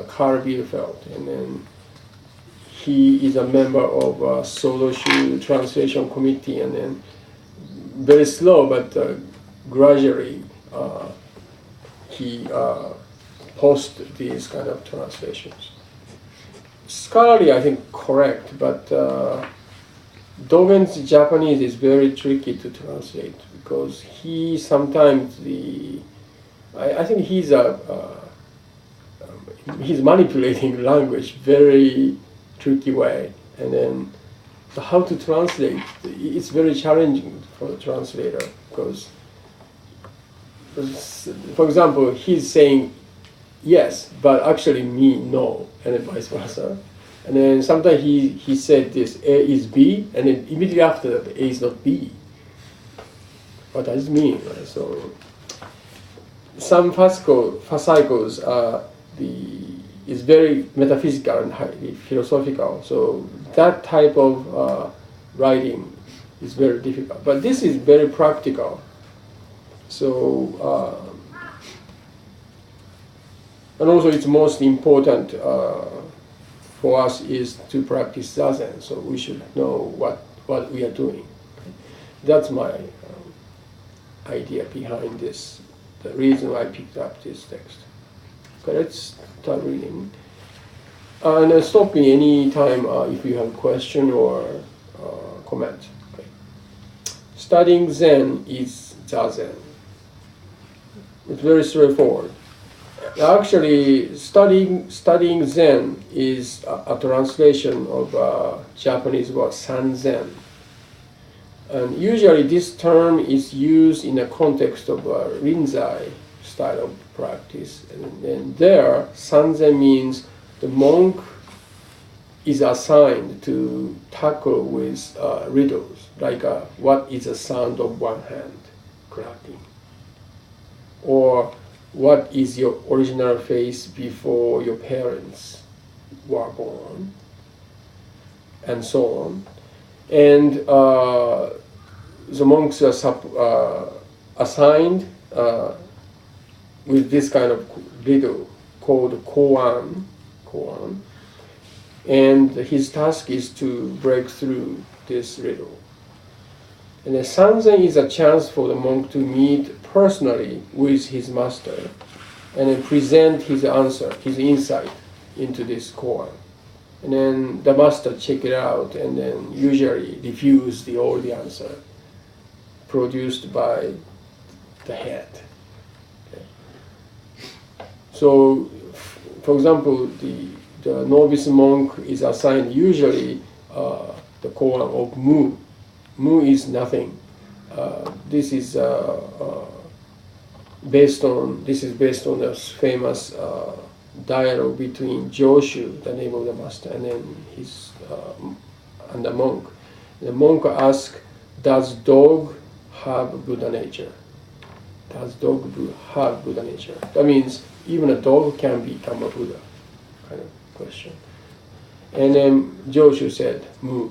Carl Bielefeld, and then he is a member of Sojiji translation committee, and then very slow, but gradually he posts these kind of translations. Scholarly, I think, correct, but Dogen's Japanese is very tricky to translate because he sometimes I think he's manipulating language very tricky way, and then how to translate, it's very challenging for the translator because, for example, he's saying yes, but actually mean no, and then vice versa. And then sometimes he said this, A is B, and then immediately after that, A is not B. What does it mean? Right? So some fascicles is very metaphysical and highly philosophical. So that type of writing is very difficult. But this is very practical. So and also it's most important for us is to practice Zazen. So we should know what we are doing. That's my idea behind this, the reason I picked up this text. Okay, let's start reading. And stop me any time if you have a question or comment. Okay. Studying Zen is Zazen. It's very straightforward. Actually, studying Zen is a translation of Japanese word Sanzen. And usually this term is used in the context of Rinzai style of practice. And there, Sanzen means the monk is assigned to tackle with riddles, like what is the sound of one hand clapping? Or what is your original face before your parents were born? And so on. And the monks are assigned with this kind of riddle called koan. And his task is to break through this riddle. And the Sanzen is a chance for the monk to meet personally with his master and then present his answer, his insight into this koan. And then the master check it out and then usually refuse all the answer produced by the head. Okay. So, for example, the novice monk is assigned usually the koan of mu. Mu is nothing. This is based on the famous dialogue between Joshu, the name of the master, and then and the monk. The monk asks, "Does dog have Buddha nature?" Does dog have Buddha nature? That means even a dog can become a Buddha, kind of question. And then Joshu said, "Mu."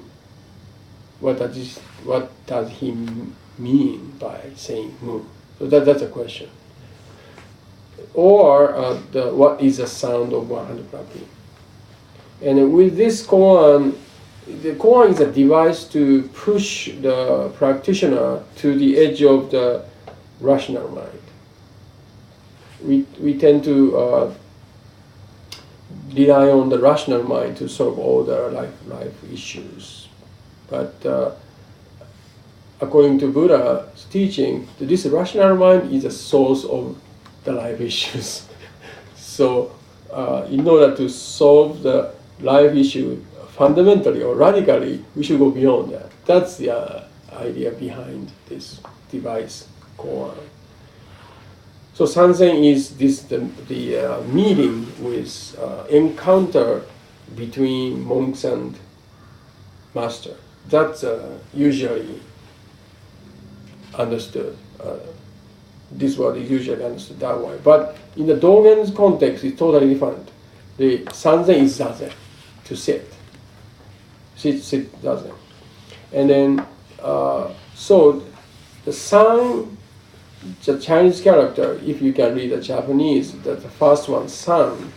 What does he mean by saying mu? So that's a question. Or what is the sound of 100 clapping? And with this koan, the koan is a device to push the practitioner to the edge of the rational mind. We tend to rely on the rational mind to solve all the life issues. But according to Buddha's teaching, this rational mind is a source of the life issues. So in order to solve the life issue fundamentally or radically, we should go beyond that. That's the idea behind this device, koan. So Sanzen is the meeting with encounter between monks and master. That's usually understood. This word is usually understood that way. But in the Dogen's context, it's totally different. The Sanzen is Zazen, to sit. Sit Zazen. And then, so the San, the Chinese character, if you can read the Japanese, the first one, San,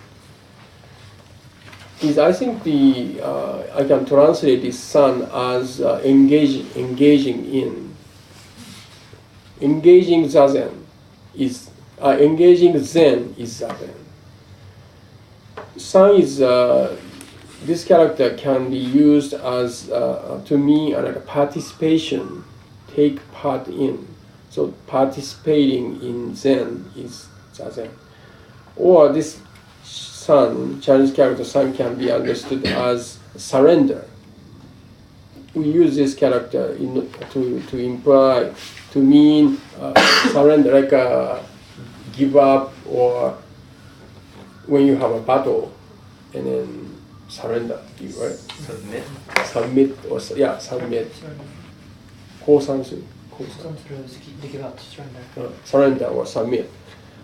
is, I think I can translate this san as engaging zazen is engaging zen is zazen. San is this character can be used as to me like a participation, take part in. So participating in zen is zazen. Or this san, Chinese character san, can be understood as surrender. We use this character to imply, to mean surrender, like give up, or when you have a battle and then surrender, right? Submit or submit. 降参する. Give up, surrender. Surrender or submit.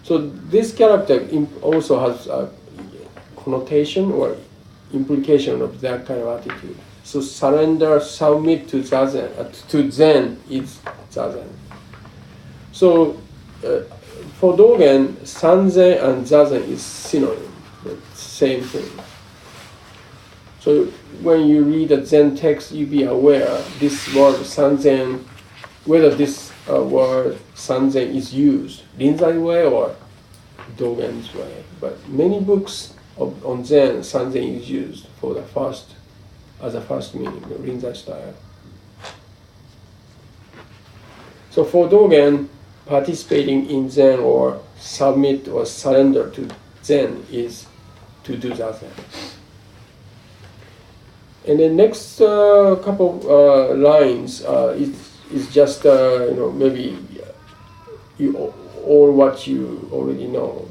So this character also has a connotation or implication of that kind of attitude. So surrender, submit to zazen, to zen is zazen. So for Dogen, sanzen and zazen is synonym, the same thing. So when you read a Zen text, you be aware this word sanzen, whether this word sanzen is used Rinzai way or Dogen's way. But many books on Zen, sanzen is used for the first, as a first meaning, the Rinzai style. So for Dogen, participating in Zen or submit or surrender to Zen is to do zazen. And the next couple lines is just maybe all what you already know.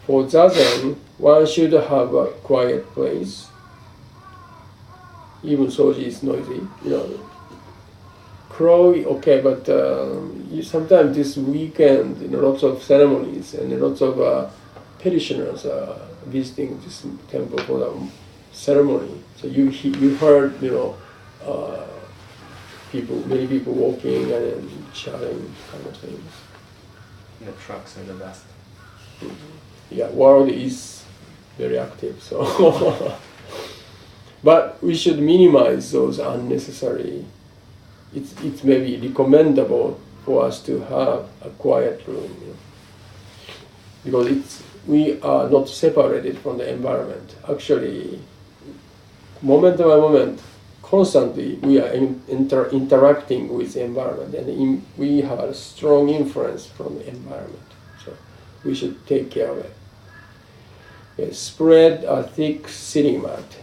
For zazen, one should have a quiet place. Even Sojiji is noisy, Crow, okay, but sometimes this weekend, lots of ceremonies and lots of parishioners are visiting this temple for the ceremony. So you heard, many people walking and then chatting, kind of things. And the trucks are the best. Yeah, world is very active, so. But we should minimize those unnecessary. It's maybe recommendable for us to have a quiet room, because we are not separated from the environment. Actually, moment by moment, constantly we are interacting with the environment, and we have a strong influence from the environment. So we should take care of it. Okay, spread a thick sitting mat.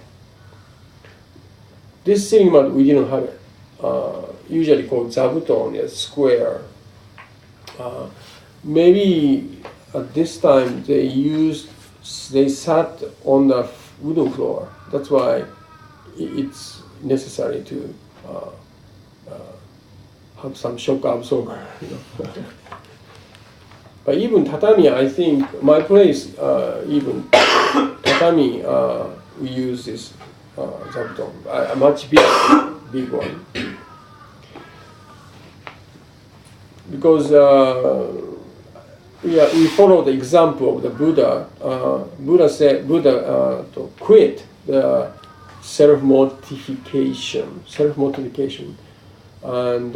This sitting mat, we didn't have it. Usually called zabuton, is square. Maybe at this time they sat on the wooden floor. That's why it's necessary to have some shock absorber. But even tatami, I think my place, even tatami, we use this zabuton, a much big one. Because we follow the example of the Buddha. Buddha said to quit the self-mortification, and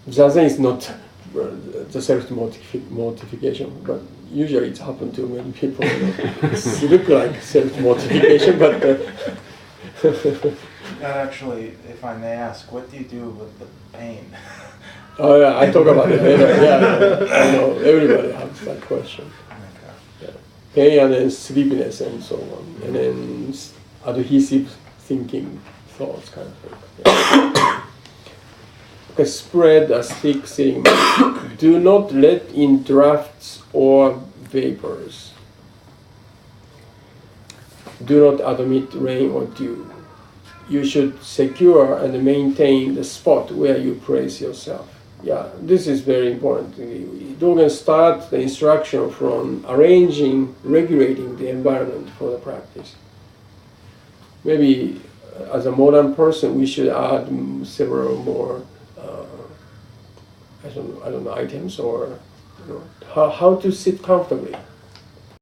zazen is not the self-mortification, but usually it's happened to many people. It looks like self-mortification, but. Actually, if I may ask, what do you do with the pain? Oh yeah, I talk about it later. Yeah, I know everybody has that question. Okay. Yeah. Pain and then sleepiness and so on, and then adhesive thinking, thoughts, kind of thing. Yeah. Okay, spread a thick sitting mat. Do not let in drafts or vapors. Do not admit rain or dew. You should secure and maintain the spot where you place yourself. Yeah, this is very important. Dogen starts the instruction from regulating the environment for the practice. Maybe as a modern person, we should add several more, I don't know, items, or how to sit comfortably.